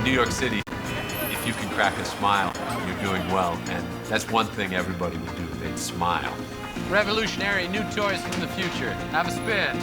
New York City, if you can crack a smile, you're doing well. And that's one thing everybody would do, they'd smile. Revolutionary new toys from the future. Have a spin.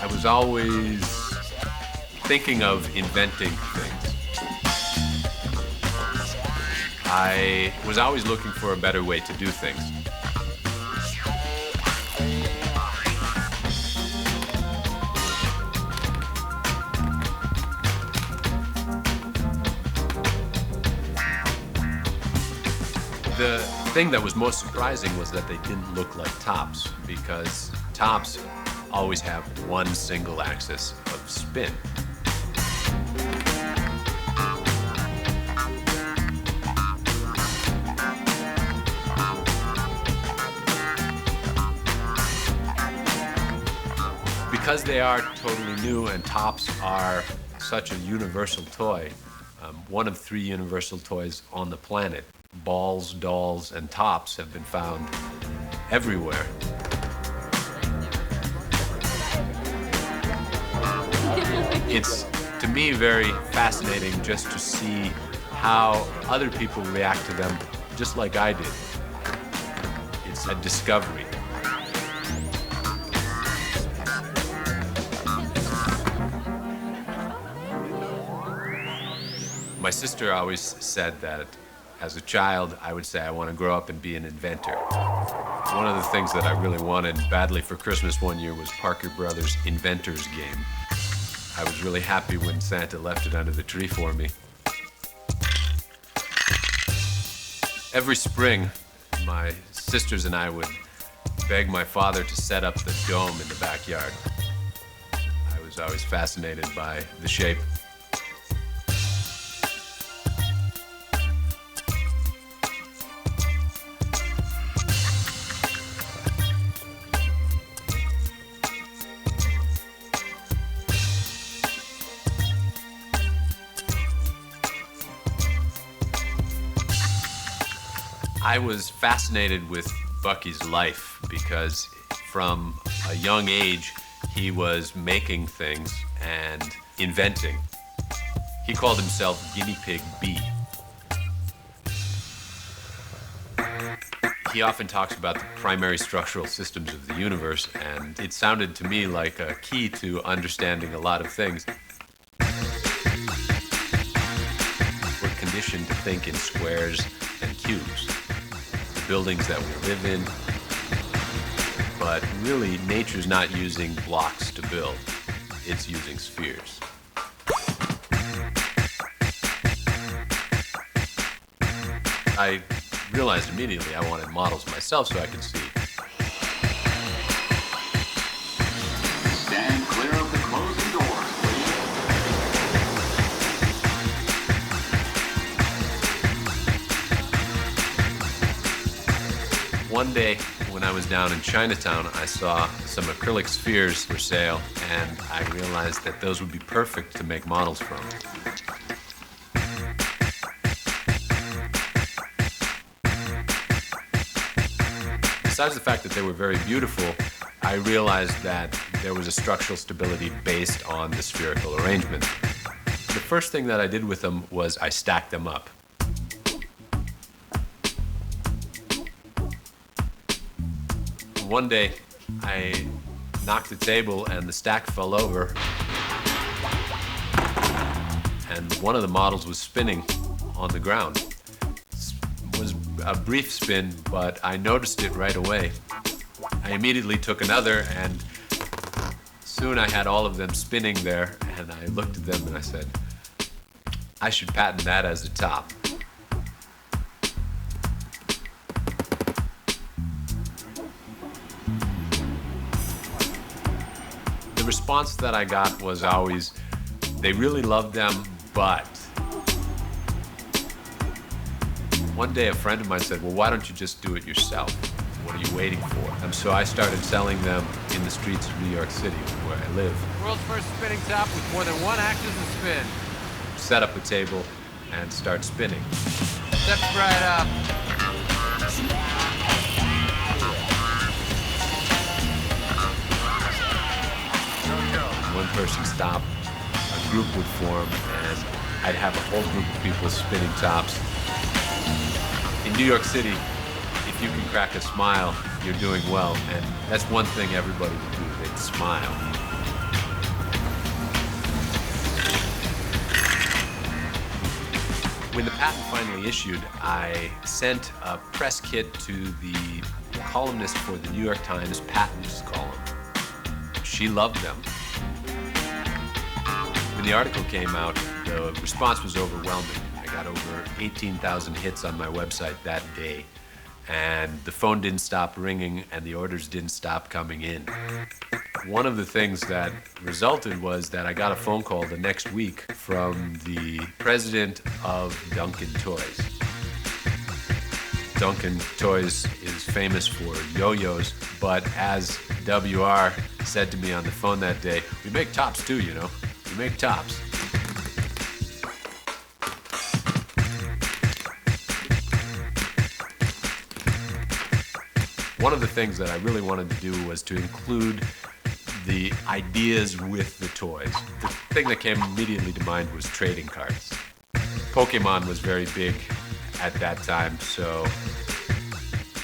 I was always thinking of inventing things. I was always looking for a better way to do things. The thing that was most surprising was that they didn't look like tops, because tops always have one single axis of spin. Because they are totally new and tops are such a universal toy, one of 3 universal toys on the planet, balls, dolls, and tops have been found everywhere. It's, to me, very fascinating just to see how other people react to them just like I did. It's a discovery. My sister always said that as a child, I would say I want to grow up and be an inventor. One of the things that I really wanted badly for Christmas one year was Parker Brothers' Inventor's Game. I was really happy when Santa left it under the tree for me. Every spring, my sisters and I would beg my father to set up the dome in the backyard. I was always fascinated by the shape. I was fascinated with Bucky's life because from a young age, he was making things and inventing. He called himself Guinea Pig B. He often talks about the primary structural systems of the universe, and it sounded to me like a key to understanding a lot of things. We're conditioned to think in squares and cubes. Buildings that we live in, but really nature's not using blocks to build, it's using spheres. I realized immediately I wanted models myself so I could see. Stand clear of the closing doors, One day when I was down in Chinatown, I saw some acrylic spheres for sale, and I realized that those would be perfect to make models from. Besides the fact that they were very beautiful, I realized that there was a structural stability based on the spherical arrangement. The first thing that I did with them was I stacked them up. One day, I knocked the table and the stack fell over, and one of the models was spinning on the ground. It was a brief spin, but I noticed it right away. I immediately took another, and soon I had all of them spinning there, and I looked at them and I said, I should patent that as a top. The response that I got was always, they really loved them, but. One day a friend of mine said, well, why don't you just do it yourself? What are you waiting for? So I started selling them in the streets of New York City, where I live. World's first spinning top with more than one axis of spin. Set up a table and start spinning. Step right up. One person stopped, a group would form, and I'd have a whole group of people spinning tops. In New York City, if you can crack a smile, you're doing well, and that's one thing everybody would do, they'd smile. When the patent finally issued, I sent a press kit to the columnist for the New York Times patents column. She loved them. When the article came out, the response was overwhelming. I got over 18,000 hits on my website that day, and the phone didn't stop ringing and the orders didn't stop coming in. One of the things that resulted was that I got a phone call the next week from the president of Duncan Toys. Duncan Toys is famous for yo-yos, but as WR said to me on the phone that day, we make tops too, you know. We make tops. One of the things that I really wanted to do was to include the ideas with the toys. The thing that came immediately to mind was trading cards. Pokemon was very big at that time, so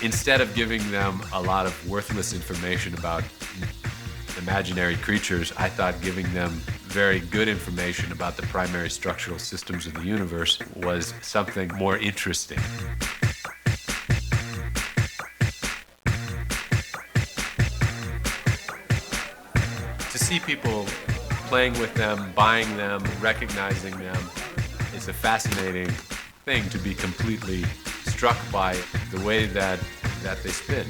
instead of giving them a lot of worthless information about imaginary creatures, I thought giving them very good information about the primary structural systems of the universe was something more interesting. To see people playing with them, buying them, recognizing them, is a fascinating thing to be completely struck by the way that they spin.